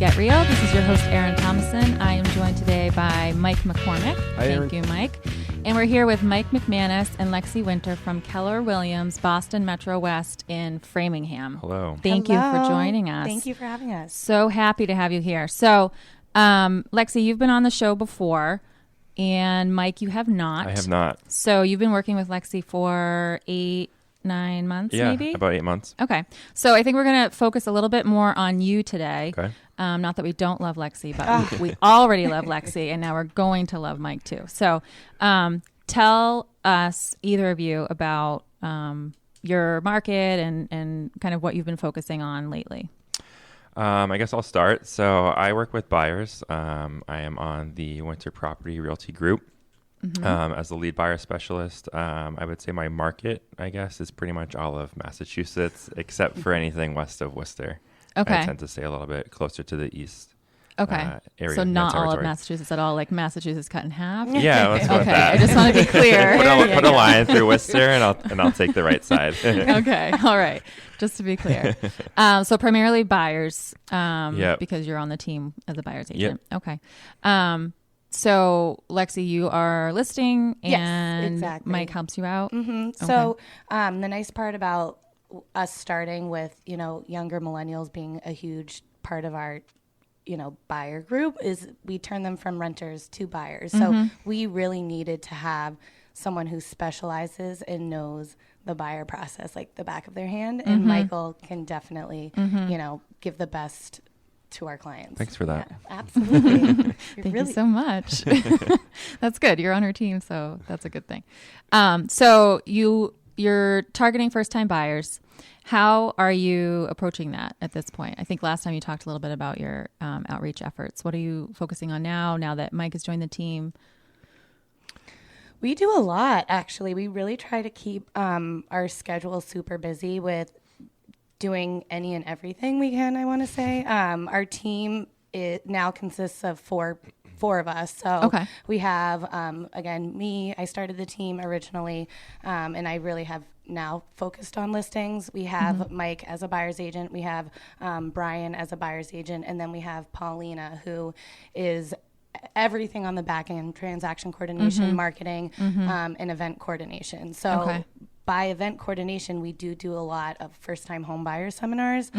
Get Real. This is your host, Erin Thomason. I am joined today by Mike McCormick. Hi, Erin. Thank you, Mike. And we're here with Mike McManus and Lexi Winter from Keller Williams, Boston Metro West in Framingham. Hello. Thank you for joining us. Thank you for having us. So happy to have you here. So, Lexi, you've been on the show before, and Mike, you have not. I have not. So you've been working with Lexi for 8-9 months, maybe? About 8 months. Okay. So I think we're going to focus a little bit more on you today. Okay. Not that we don't love Lexi, but we already love Lexi, and now we're going to love Mike too. So tell us, either of you, about your market and kind of what you've been focusing on lately. I guess I'll start. So I work with buyers. I am on the Winter Property Realty Group. As the lead buyer specialist. I would say my market, I guess, is pretty much all of Massachusetts, except for anything west of Worcester. Okay. I tend to stay a little bit closer to the east. Okay. Area, So not all of territory. Massachusetts at all, like Massachusetts cut in half? Yeah, let's go with Okay. that. I just want to be clear. Put a line through Worcester, and I'll take the right side. Okay. All right. Just to be clear. So primarily buyers, Yep. because you're on the team as a buyer's agent. Yep. Okay. So Lexi, you are listing, and Yes, exactly. Mike helps you out. Mm-hmm. So the nice part about us starting with, younger millennials being a huge part of our, buyer group is we turn them from renters to buyers. So we really needed to have someone who specializes and knows the buyer process like the back of their hand. And Michael can definitely, give the best to our clients. Thanks for that. Yeah, absolutely. Thank you so much. That's good. You're on our team, so that's a good thing. So you're targeting first-time buyers. How are you approaching that at this point? I think last time you talked a little bit about your outreach efforts. What are you focusing on now that Mike has joined the team? We do a lot, actually. We really try to keep our schedule super busy with doing any and everything we can, I want to say. Our team now consists of four of us. So we have, again, me. I started the team originally, and I really have now focused on listings. We have Mike as a buyer's agent. We have Brian as a buyer's agent. And then we have Paulina, who is everything on the back end: transaction coordination, marketing, and event coordination. So by event coordination, we do a lot of first-time home buyer seminars,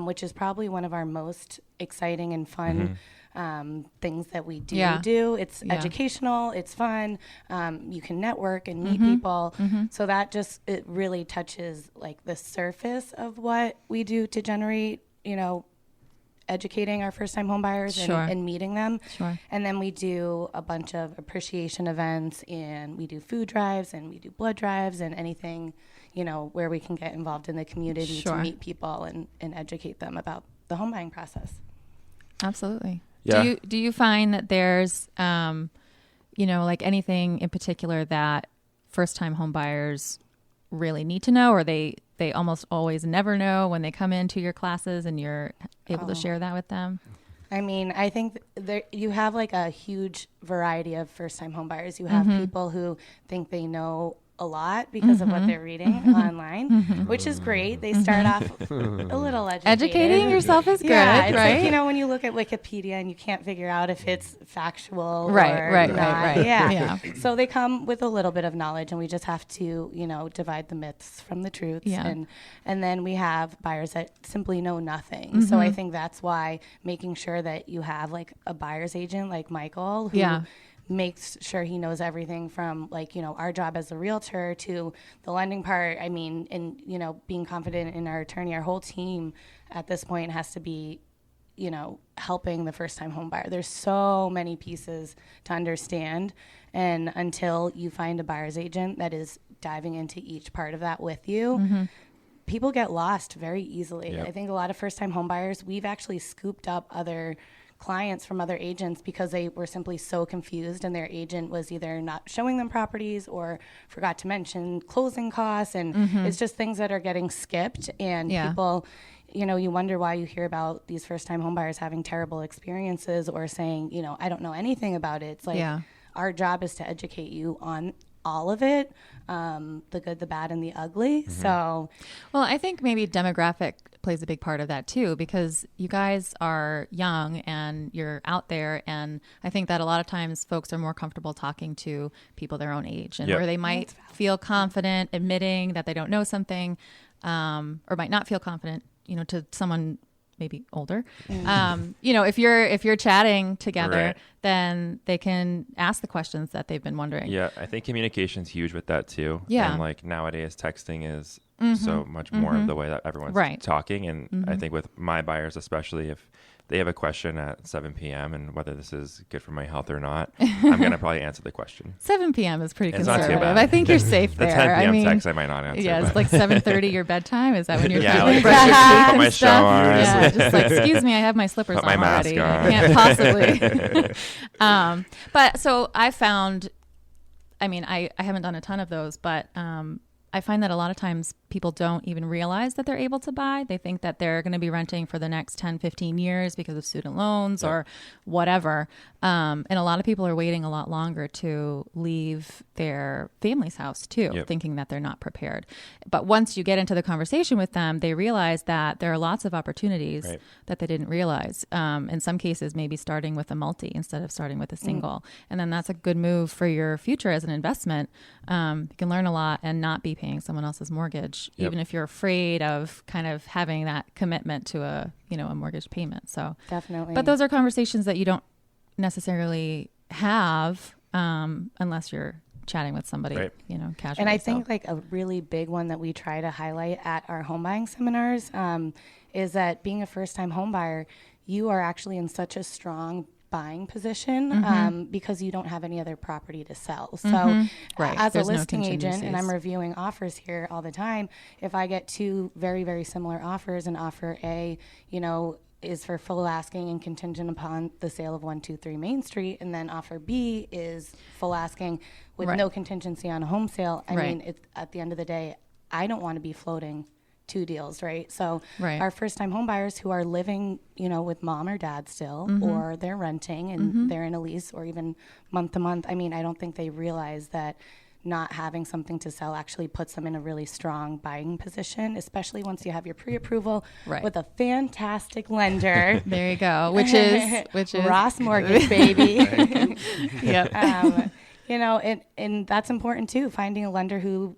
which is probably one of our most exciting and fun things that we do. It's educational, it's fun, you can network and meet people. So that it really touches like the surface of what we do to generate, educating our first-time home buyers and meeting them. And then we do a bunch of appreciation events, and we do food drives, and we do blood drives, and anything, where we can get involved in the community to meet people and educate them about the home buying process. Absolutely. Yeah. Do you find that there's, like anything in particular that first-time home buyers really need to know, or they almost always never know when they come into your classes and you're able to share that with them? I mean, I think you have like a huge variety of first-time home buyers. You have people who think they know a lot because of what they're reading online, which is great. They start off a little educated. Educating yourself is good, it's right? Like, when you look at Wikipedia and you can't figure out if it's factual Right. Yeah. So they come with a little bit of knowledge, and we just have to, divide the myths from the truths. Yeah. And then we have buyers that simply know nothing. So I think that's why making sure that you have like a buyer's agent like Michael who makes sure he knows everything from our job as a realtor to the lending part. I mean, and being confident in our attorney. Our whole team at this point has to be helping the first time home buyer. There's so many pieces to understand, and until you find a buyer's agent that is diving into each part of that with you, people get lost very easily. I think a lot of first time home buyers, we've actually scooped up other clients from other agents because they were simply so confused, and their agent was either not showing them properties or forgot to mention closing costs, and it's just things that are getting skipped, and people, you wonder why you hear about these first-time homebuyers having terrible experiences or saying, I don't know anything about it. It's like our job is to educate you on all of it, the good, the bad, and the ugly. So, well, I think maybe demographic plays a big part of that too, because you guys are young and you're out there. And I think that a lot of times folks are more comfortable talking to people their own age, and where they might feel confident admitting that they don't know something, or might not feel confident, to someone maybe older. If you're chatting together, then they can ask the questions that they've been wondering. Yeah, I think communication's huge with that too. Yeah. And like nowadays texting is so much more of the way that everyone's talking. And I think with my buyers, especially if they have a question at 7 p.m. and whether this is good for my health or not, I'm going to probably answer the question. 7 p.m. is pretty It's not conservative. too bad. I think you're safe The there. 10 p.m. text I might not answer. Yeah, it's like 7:30 your bedtime. Is that when you're Yeah, feeling like, brush your teeth put and my stuff? show on. Yeah, just like, excuse me, I have my slippers Put on my mask already. on. I can't possibly. But so I found, I haven't done a ton of those, but I find that a lot of times people don't even realize that they're able to buy. They think that they're going to be renting for the next 10, 15 years because of student loans or whatever. And a lot of people are waiting a lot longer to leave their family's house too, thinking that they're not prepared. But once you get into the conversation with them, they realize that there are lots of opportunities that they didn't realize. In some cases, maybe starting with a multi instead of starting with a single. And then that's a good move for your future as an investment. You can learn a lot and not be paying someone else's mortgage, even if you're afraid of kind of having that commitment to a mortgage payment. So definitely. But those are conversations that you don't necessarily have unless you're chatting with somebody, casually. And I think like a really big one that we try to highlight at our home buying seminars is that being a first-time home buyer, you are actually in such a strong buying position because you don't have any other property to sell. So as a listing agent, and I'm reviewing offers here all the time, if I get two very, very similar offers, and offer A, is for full asking and contingent upon the sale of 123 Main Street, and then offer B is full asking with no contingency on a home sale. I mean, it's, at the end of the day, I don't want to be floating two deals, right? So our first-time home buyers who are living, with mom or dad still, or they're renting and they're in a lease, or even month to month. I mean, I don't think they realize that not having something to sell actually puts them in a really strong buying position, especially once you have your pre-approval with a fantastic lender. There you go. Which is Ross Mortgage, baby. And that's important too. Finding a lender who,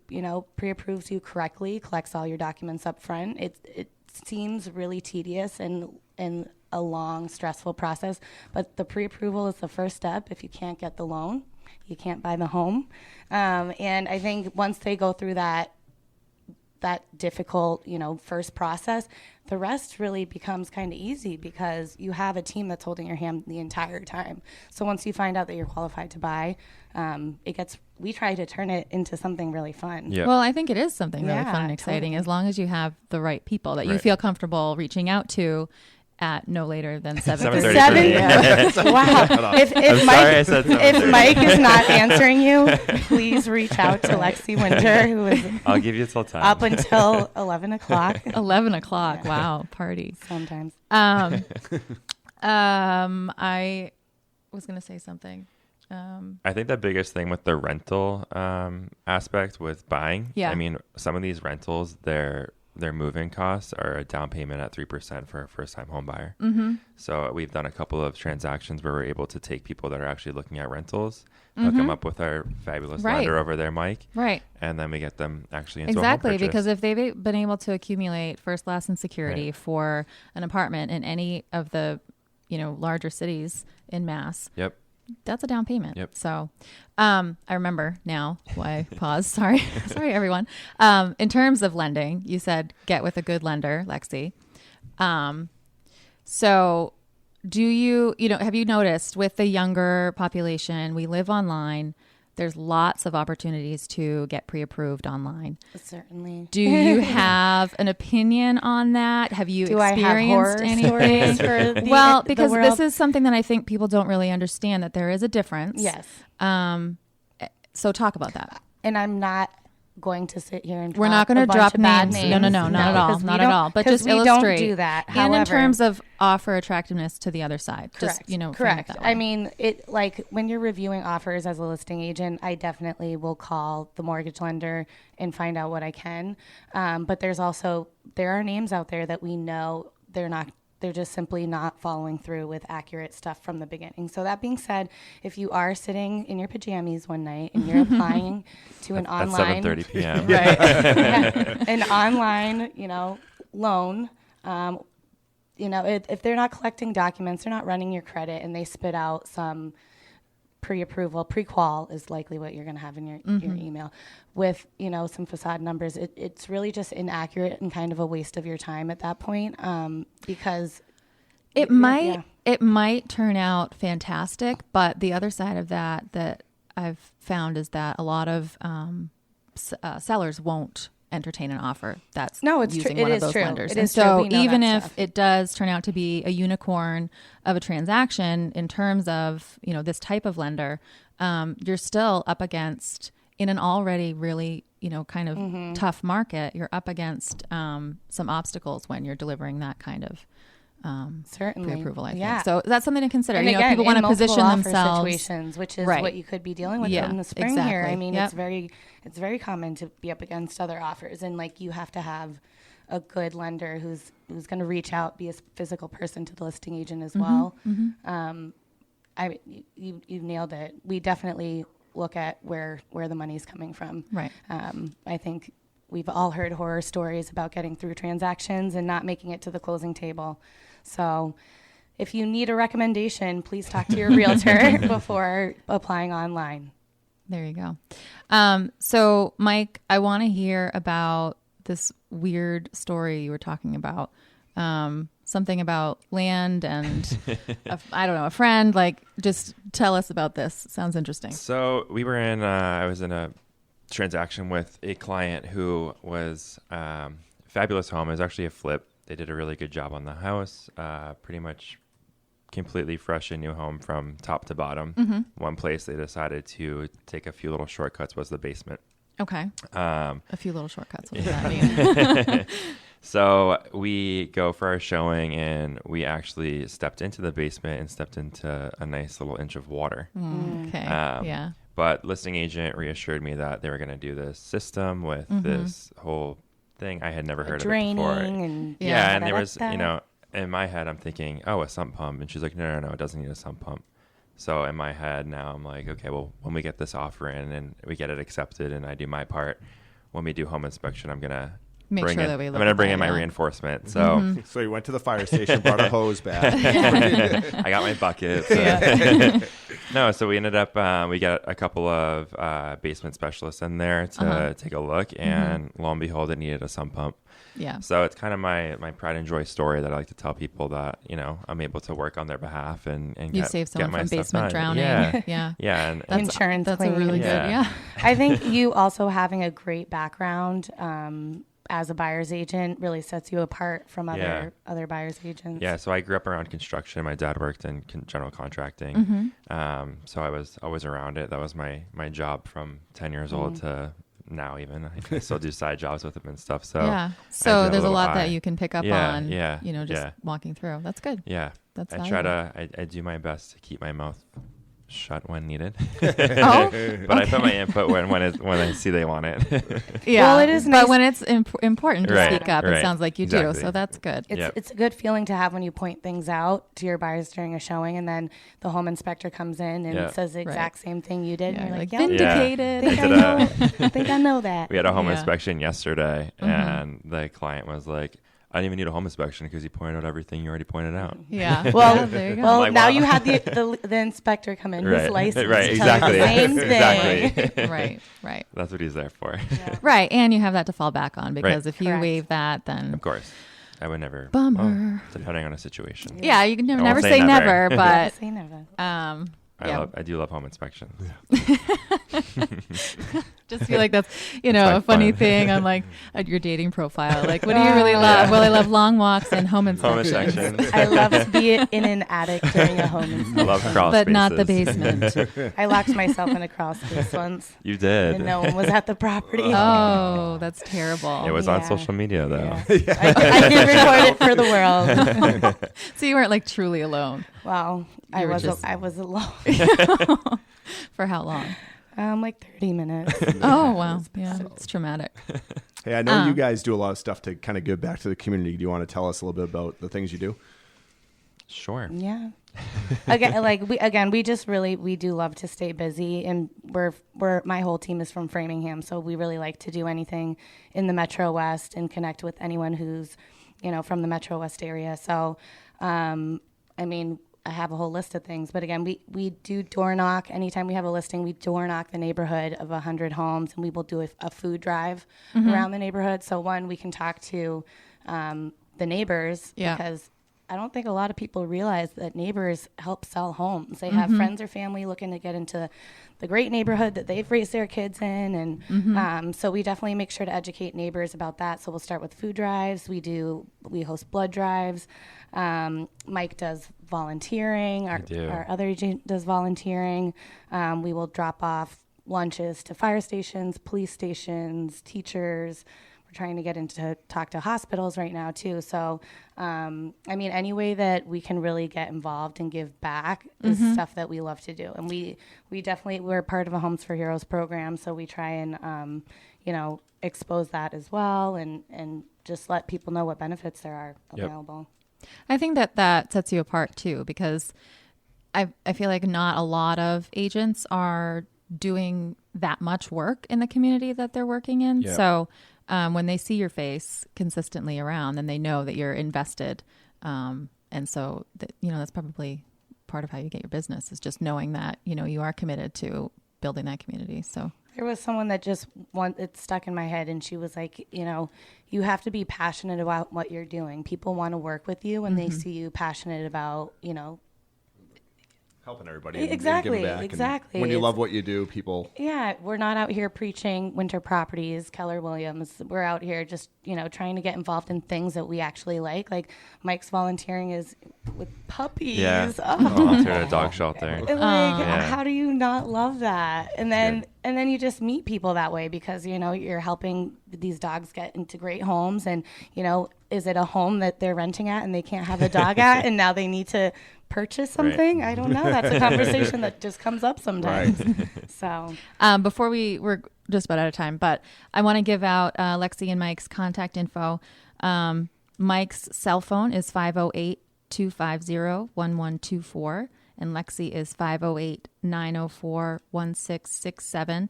pre-approves you correctly, collects all your documents up front. It seems really tedious and a long, stressful process, but the pre-approval is the first step. If you can't get the loan, you can't buy the home. And I think once they go through that difficult, first process, the rest really becomes kind of easy because you have a team that's holding your hand the entire time. So once you find out that you're qualified to buy, we try to turn it into something really fun. Yeah. Well, I think it is something really fun and exciting, as long as you have the right people that you feel comfortable reaching out to at no later than 7:30. 7? Wow. If Mike is not answering you, please reach out to Lexi Winter, who is I'll give you till time. Up until 11 o'clock. 11 o'clock. Wow. Party. Sometimes. I was going to say something. I think the biggest thing with the rental aspect with buying, I mean, some of these rentals, their move-in costs are a down payment at 3% for a first-time home buyer. So we've done a couple of transactions where we're able to take people that are actually looking at rentals, hook them up with our fabulous lender over there, Mike. And then we get them actually into a home purchase. Because if they've been able to accumulate first, last, and security for an apartment in any of the larger cities in Mass, that's a down payment. So I remember now why I paused. Sorry, everyone. In terms of lending, you said get with a good lender, Lexi. So do you have you noticed with the younger population, we live online, there's lots of opportunities to get pre-approved online. Certainly. Do you have an opinion on that? Have you experienced anything? Because this is something that I think people don't really understand, that there is a difference. Yes. So talk about that. And I'm not going to sit here and we're not going to drop names. No, not at all. Not at all. But just illustrate. Don't do that. And However, in terms of offer attractiveness to the other side. Correct. Just, correct. I mean, when you're reviewing offers as a listing agent, I definitely will call the mortgage lender and find out what I can. But there are names out there that we know they're just simply not following through with accurate stuff from the beginning. So that being said, if you are sitting in your pajamas one night and you're applying to an online... At 7:30 p.m. Right. An online, loan, if they're not collecting documents, they're not running your credit, and they spit out some pre-qual is likely what you're going to have in your email with, some facade numbers. It's really just inaccurate and kind of a waste of your time at that point, because it might turn out fantastic, but the other side of that I've found is that a lot of sellers won't entertain an offer that's using one of those lenders. And so even if it does turn out to be a unicorn of a transaction in terms of, this type of lender, you're still up against, in an already really, kind of tough market, you're up against some obstacles when you're delivering that kind of certainly pre-approval, I think. So that's something to consider. And again, people want to position themselves situations, which is what you could be dealing with in the spring here. I mean, it's very common to be up against other offers, and like you have to have a good lender who's going to reach out, be a physical person to the listing agent as well. You've nailed it. We definitely look at where the money's coming from. Right. I think we've all heard horror stories about getting through transactions and not making it to the closing table. So if you need a recommendation, please talk to your realtor before applying online. There you go. So, Mike, I want to hear about this weird story you were talking about. Something about land and, a friend. Just tell us about this. Sounds interesting. So I was in a transaction with a client who was fabulous home. It was actually a flip. They did a really good job on the house, pretty much completely fresh and new home from top to bottom. One place they decided to take a few little shortcuts was the basement. Okay. A few little shortcuts. What does that mean? So we go for our showing, and we actually stepped into the basement and stepped into a nice little inch of water. Okay. But listing agent reassured me that they were going to do this system with this whole thing. I had never heard of it before. And there was, in my head, I'm thinking, a sump pump. And she's like, no, it doesn't need a sump pump. So in my head now, I'm like, okay, well, when we get this offer in and we get it accepted and I do my part, when we do home inspection, I'm going to bring in my reinforcement. So so you went to the fire station, brought a hose back. I got my bucket. So. So we ended up, we got a couple of basement specialists in there to take a look, and lo and behold, it needed a sump pump. Yeah. So it's kind of my pride and joy story that I like to tell people that, I'm able to work on their behalf and you save someone from basement drowning. Yeah. And insurance that's claim. A really good, I think you also having a great background as a buyer's agent really sets you apart from other buyer's agents. Yeah, so I grew up around construction. My dad worked in general contracting. So I was always around it. That was my job from 10 years old to now even. I still do side jobs with them and stuff. So so there's a lot that you can pick up on, just walking through. That's good. Yeah. That's I do my best to keep my mouth shut when needed. But I put my input when I see they want it. Well, it is nice. But when it's important to speak up, it sounds like you do. So that's good. It's a good feeling to have when you point things out to your buyers during a showing, and then the home inspector comes in and says the exact same thing you did. And you're like, vindicated. I think I know that. We had a home inspection yesterday, and the client was like, I didn't even need a home inspection because he pointed out everything you already pointed out. Yeah. Well, there you go. Well, now you had the inspector come in who's licensed. Right. Exactly. The same thing. Exactly. Right. That's what he's there for. Yeah. Right. And you have that to fall back on because if you waive that, then of course, I would never. Bummer. Depending on a situation. Yeah, you can never say never, but say never. I do love home inspections. Just feel like that's, my a funny fun. thing on like your dating profile. Like, what do you really love? Well, I love long walks and home Home inspections. inspection. I love to be in an attic during a home I inspection. love crawl But not the spaces. basement. I locked myself in a crawl space once, You did. and no one was at the property. Oh, that's terrible. It was on Yeah. social media though. Yeah. I did record it for the world. So you weren't like truly alone. Well, You I were was just- I was alone. For how long? Like 30 minutes. Oh, wow. Yeah, it's traumatic. Hey, I know you guys do a lot of stuff to kind of give back to the community. Do you want to tell us a little bit about the things you do? Sure. Yeah. We just really, we do love to stay busy, and my whole team is from Framingham, so we really like to do anything in the Metro West and connect with anyone who's, from the Metro West area. So, I have a whole list of things, but again, we do door knock. Anytime we have a listing, we door knock the neighborhood of 100 homes, and we will do a food drive around the neighborhood. So one, we can talk to the neighbors, because I don't think a lot of people realize that neighbors help sell homes. They have friends or family looking to get into the great neighborhood that they've raised their kids in. And so we definitely make sure to educate neighbors about that. So we'll start with food drives. We host blood drives. Mike does volunteering. Our other agent does volunteering. We will drop off lunches to fire stations, police stations, teachers. Trying to get into talk to hospitals right now too. So, any way that we can really get involved and give back is stuff that we love to do. And we're part of a Homes for Heroes program. So we try and, expose that as well, and just let people know what benefits there are available. I think that sets you apart too, because I feel like not a lot of agents are doing that much work in the community that they're working in. Yeah. So when they see your face consistently around, then they know that you're invested. And so that's probably part of how you get your business, is just knowing that, you are committed to building that community. So there was someone that it stuck in my head, and she was like, you have to be passionate about what you're doing. People want to work with you when they see you passionate about, Helping everybody. And Exactly, giving back. exactly. And when you It's- love what you do, people. Yeah, we're not out here preaching winter properties, Keller Williams. We're out here just, trying to get involved in things that we actually like. Like Mike's volunteering is with puppies. Yeah. Oh. Volunteer at a dog shelter. And Yeah. how do you not love that? And then you just meet people that way, because you're helping these dogs get into great homes, and is it a home that they're renting at and they can't have a dog at, and now they need to purchase something? I don't know. That's a conversation that just comes up sometimes. So before we're just about out of time, but I want to give out Lexi and Mike's contact info. Mike's cell phone is 508-250-1124. And Lexi is 508-904-1667.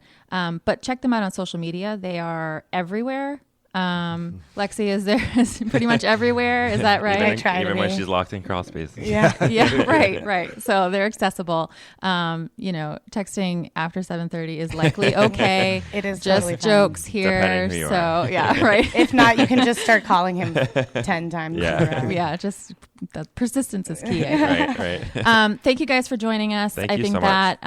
But check them out on social media. They are everywhere. Lexi is pretty much everywhere. Is that right? Even when she's locked in crawl spaces. yeah. Yeah, right. So they're accessible. Texting after 7:30 is likely okay. It is just totally fine. jokes here. Depending who you So are. yeah, right. If not, you can just start calling him 10 times. Yeah. Yeah, just that persistence is key. I think. Right. Thank you guys for joining us. Thank I you think so that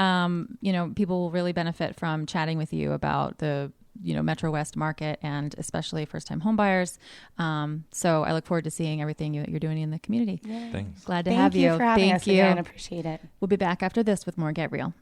people will really benefit from chatting with you about the Metro West market, and especially first-time home buyers. So I look forward to seeing everything you're doing in the community. Yeah. Thanks. Glad to Thank have you you. for having Thank us you. again. Appreciate it. We'll be back after this with more Get Real.